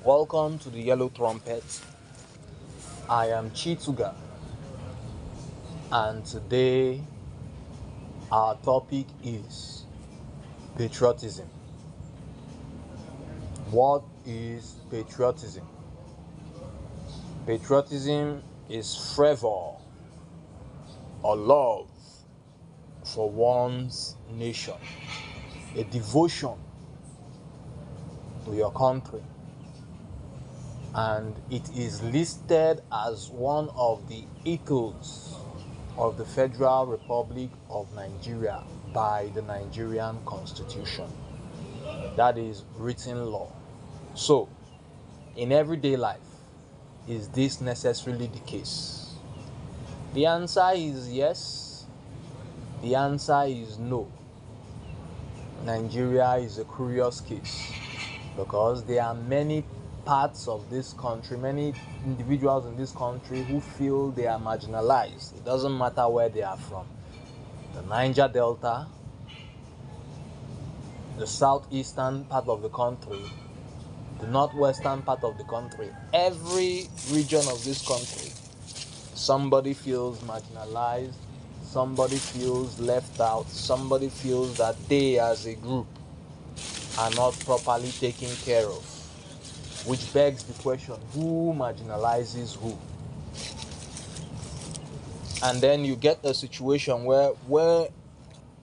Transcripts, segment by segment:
Welcome to the Yellow Trumpet. I am Chituga, and today our topic is patriotism. What is patriotism? Patriotism is fervor or love for one's nation, a devotion to your country, and it is listed as one of the ethos of the Federal Republic of Nigeria by the Nigerian Constitution. That is written law. So, in everyday life, is this necessarily the case? The answer is yes. The answer is no. Nigeria is a curious case because there are many parts of this country, many individuals in this country who feel they are marginalized. It doesn't matter where they are from. The Niger Delta, the southeastern part of the country, the northwestern part of the country, every region of this country, somebody feels marginalized, somebody feels left out, somebody feels that they as a group are not properly taken care of, which begs the question, who marginalizes who? And then you get a situation where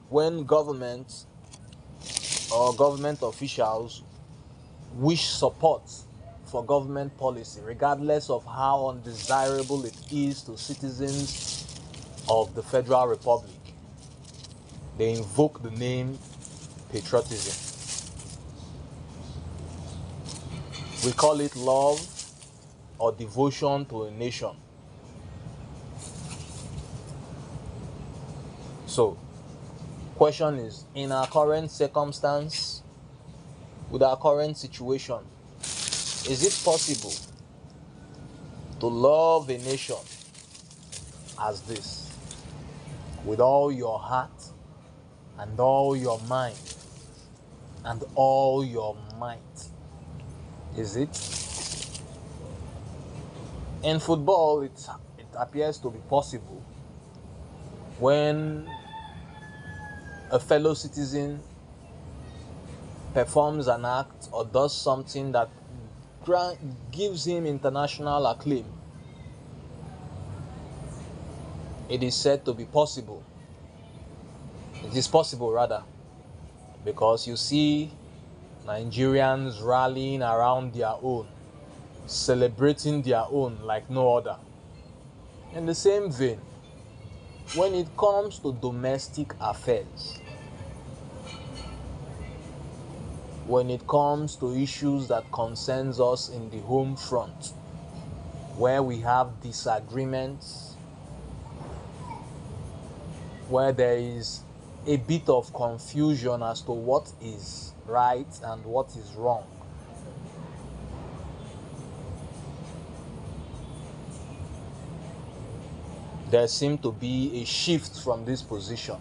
when government or government officials wish support for government policy, regardless of how undesirable it is to citizens of the Federal Republic, they invoke the name patriotism. We call it love or devotion to a nation. So, question is, in our current circumstance, with our current situation, is it possible to love a nation as this, with all your heart and all your mind and all your might? Is it? In football, it appears to be possible when a fellow citizen performs an act or does something that gives him international acclaim. It is said to be possible. It is possible, rather, because you see Nigerians rallying around their own, celebrating their own like no other. In the same vein, when it comes to domestic affairs, when it comes to issues that concerns us in the home front, where we have disagreements, where there is a bit of confusion as to what is right and what is wrong, there seems to be a shift from this position.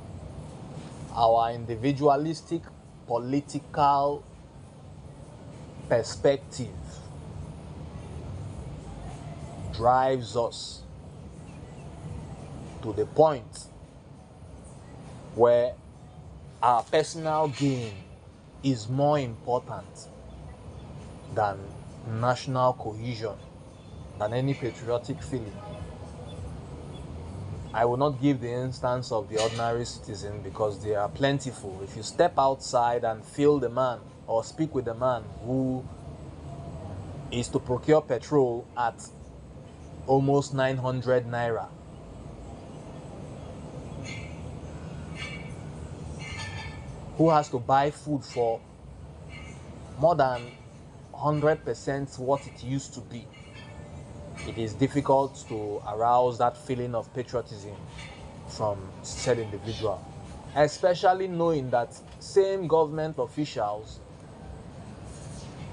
Our individualistic political perspective drives us to the point where our personal gain is more important than national cohesion, than any patriotic feeling. I will not give the instance of the ordinary citizen because they are plentiful. If you step outside and feel the man or speak with the man who is to procure petrol at almost 900 naira, who has to buy food for more than 100% what it used to be, it is difficult to arouse that feeling of patriotism from said individual, especially knowing that same government officials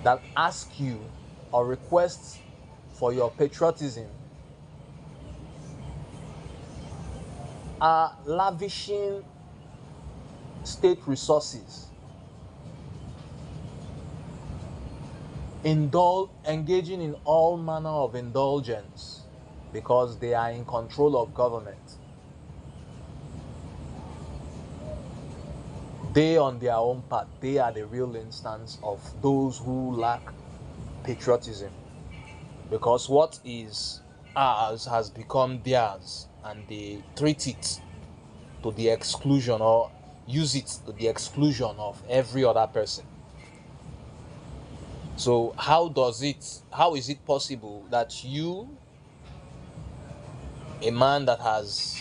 that ask you or request for your patriotism are lavishing state resources engaging in all manner of indulgence because they are in control of government. They, on their own part, they are the real instance of those who lack patriotism, because what is ours has become theirs, and they treat it to the exclusion, or use it to the exclusion of every other person. So how is it possible that you, a man that has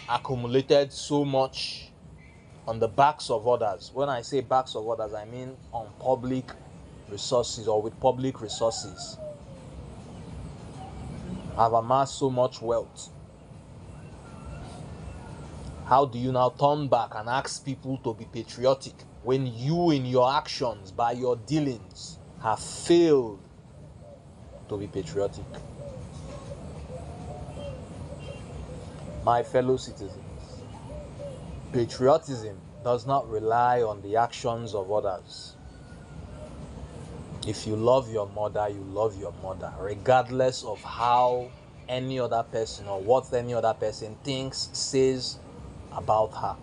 accumulated so much on the backs of others — when I say backs of others, I mean on public resources or with public resources — have amassed so much wealth? How do you now turn back and ask people to be patriotic when you, in your actions, by your dealings, have failed to be patriotic? My fellow citizens, patriotism does not rely on the actions of others. If you love your mother, you love your mother, regardless of how any other person or what any other person thinks, says about her.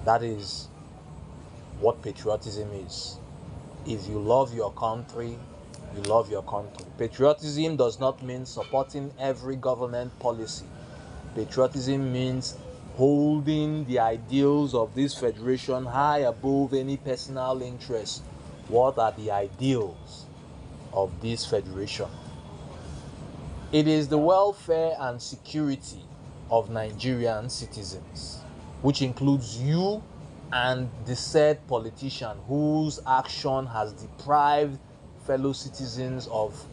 That is what patriotism is. If you love your country, you love your country. Patriotism does not mean supporting every government policy. Patriotism means holding the ideals of this federation high above any personal interest. What are the ideals of this federation? It is the welfare and security of Nigerian citizens, which includes you and the said politician whose action has deprived fellow citizens of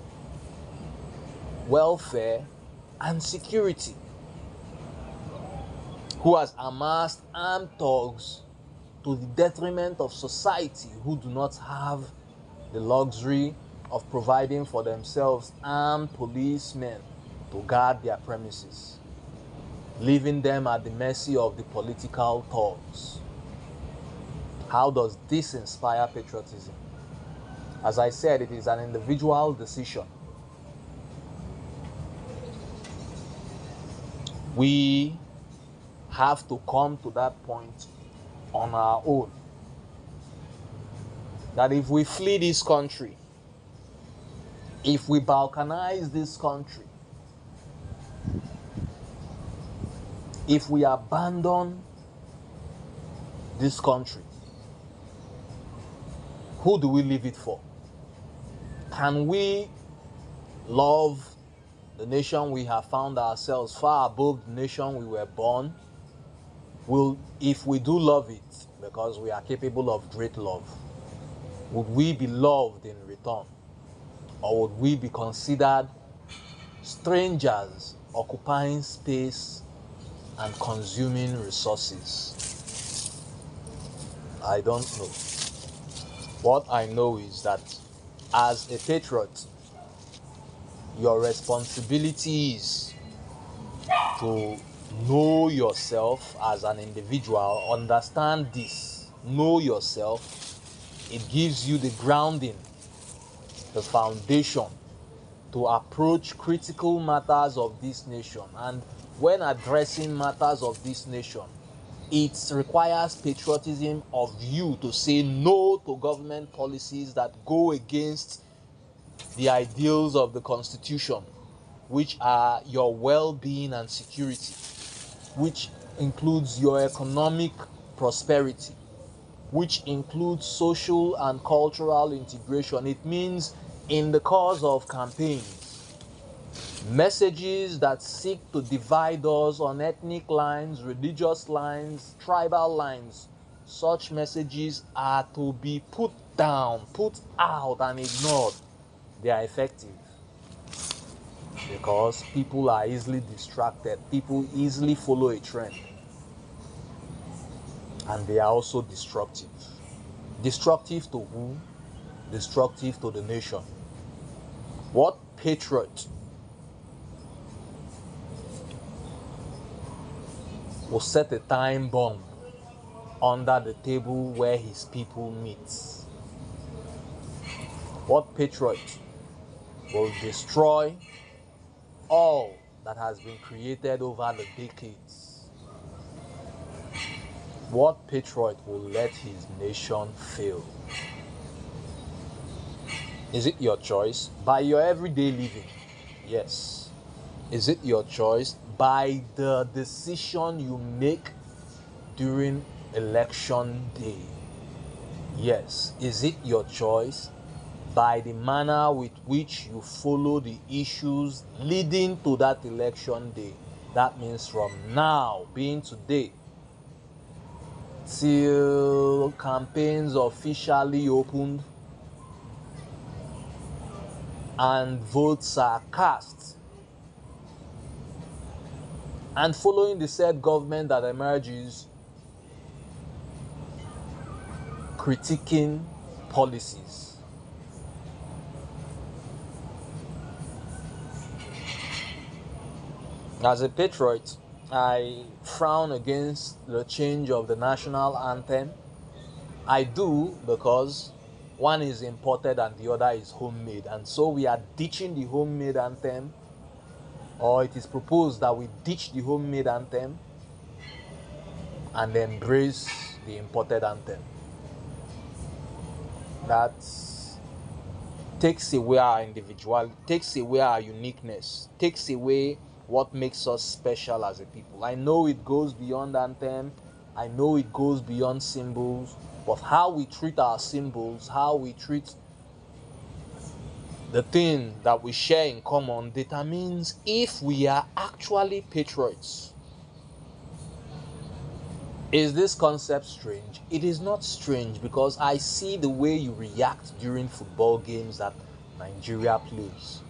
welfare and security, who has amassed armed thugs to the detriment of society, who do not have the luxury of providing for themselves armed policemen to guard their premises, leaving them at the mercy of the political thugs. How does this inspire patriotism? As I said, it is an individual decision. We have to come to that point on our own, that if we flee this country, if we balkanize this country, if we abandon this country, who do we leave it for? Can we love the nation we have found ourselves far above the nation we were born? If we do love it, because we are capable of great love, would we be loved in return? Or would we be considered strangers occupying space and consuming resources? I don't know. What I know is that as a patriot, your responsibility is to know yourself as an individual. Understand this. Know yourself. It gives you the grounding, the foundation to approach critical matters of this nation. And when addressing matters of this nation, it requires patriotism of you to say no to government policies that go against the ideals of the Constitution, which are your well-being and security, which includes your economic prosperity, which includes social and cultural integration. It means, in the course of campaigns, messages that seek to divide us on ethnic lines, religious lines, tribal lines, such messages are to be put down, put out, and ignored. They are effective because people are easily distracted. People easily follow a trend. And they are also destructive. Destructive to who? Destructive to the nation. What patriot will set a time bomb under the table where his people meet? What patriot will destroy all that has been created over the decades? What patriot will let his nation fail? Is it your choice? By your everyday living? Yes. Is it your choice? By the decision you make during election day? Yes. Is it your choice? By the manner with which you follow the issues leading to that election day? That means from now, being today, till campaigns officially opened and votes are cast, and following the said government that emerges, critiquing policies. As a patriot, I frown against the change of the national anthem. I do, because one is imported and the other is homemade, and so we are ditching the homemade anthem, or it is proposed that we ditch the homemade anthem and embrace the imported anthem. That takes away our individuality, takes away our uniqueness, takes away what makes us special as a people. I know it goes beyond anthem, I know it goes beyond symbols, but how we treat our symbols, how we treat the thing that we share in common, determines if we are actually patriots. Is this concept strange? It is not strange, because I see the way you react during football games that Nigeria plays.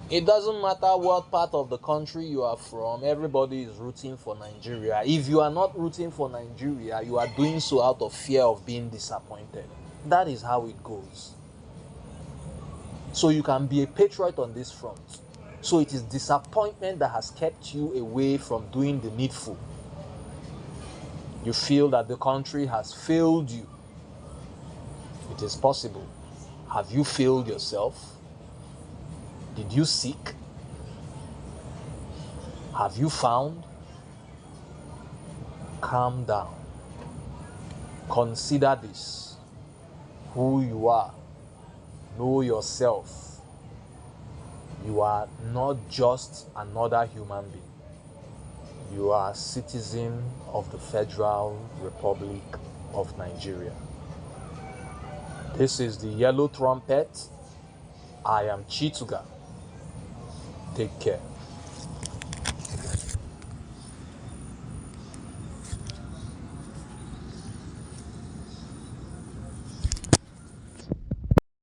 It doesn't matter what part of the country you are from, everybody is rooting for Nigeria. If you are not rooting for Nigeria, you are doing so out of fear of being disappointed. That is how it goes. So you can be a patriot on this front. So it is disappointment that has kept you away from doing the needful. You feel that the country has failed you. It is possible. Have you failed yourself? Did you seek? Have you found? Calm down. Consider this. Who you are. Know yourself. You are not just another human being. You are a citizen of the Federal Republic of Nigeria. This is the Yellow Trumpet. I am Chituga. Take care.